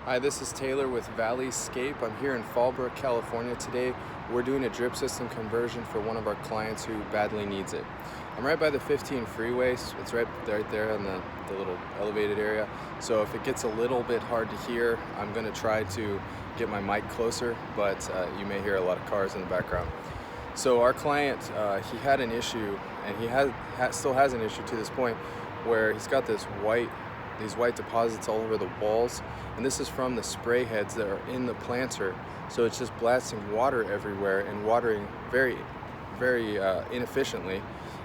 Hi, this is Taylor with Valleyscape. I'm here in Fallbrook, California today. We're doing a drip system conversion for one of our clients who badly needs it. I'm right by the 15 freeway. So it's right there in the little elevated area. So if it gets a little bit hard to hear, I'm going to try to get my mic closer, but you may hear a lot of cars in the background. So our client, he had an issue, and he still has an issue to this point, where he's got these white deposits all over the walls, and this is from the spray heads that are in the planter. So it's just blasting water everywhere and watering very inefficiently,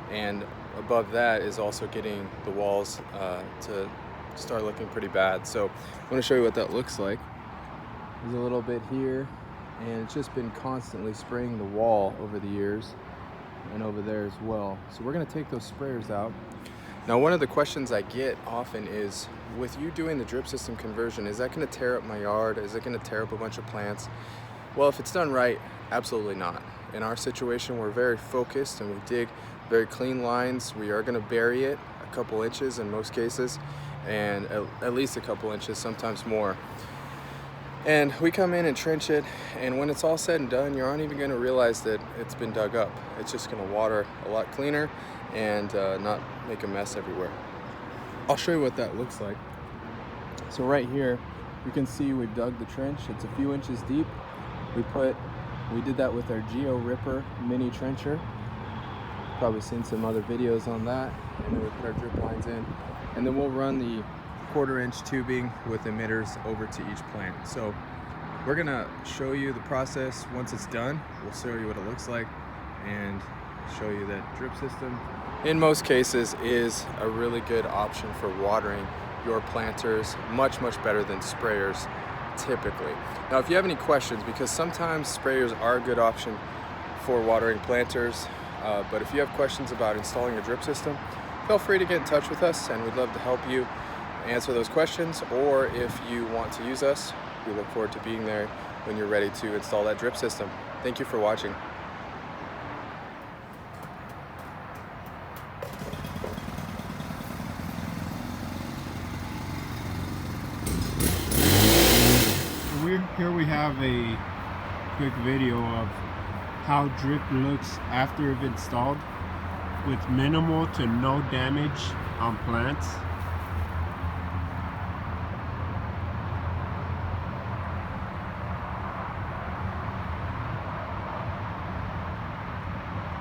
and above that is also getting the walls to start looking pretty bad. So I'm going to show you what that looks like. There's a little bit here, and it's just been constantly spraying the wall over the years, and over there as well. So we're going to take those sprayers out. Now, one of the questions I get often is, with you doing the drip system conversion, is that going to tear up my yard? Is it going to tear up a bunch of plants? Well, if it's done right, absolutely not. In our situation, we're very focused and we dig very clean lines. We are going to bury it a couple inches in most cases, and at least a couple inches, sometimes more. And we come in and trench it, and when it's all said and done, you aren't even going to realize that it's been dug up. It's just going to water a lot cleaner and not make a mess everywhere. I'll show you what that looks like. So right here, you can see we've dug the trench. It's a few inches deep. We did that with our Geo Ripper mini trencher. Probably seen some other videos on that. And then we put our drip lines in, and then we'll run the 1/4 inch tubing with emitters over to each plant. So we're gonna show you the process once it's done. We'll show you what it looks like and show you that drip system, in most cases, is a really good option for watering your planters, much better than sprayers typically. Now, if you have any questions, because sometimes sprayers are a good option for watering planters, but if you have questions about installing a drip system, feel free to get in touch with us, and we'd love to help you answer those questions. Or if you want to use us, we look forward to being there when you're ready to install that drip system. Thank you for watching. Here we have a quick video of how drip looks after it's installed, with minimal to no damage on plants.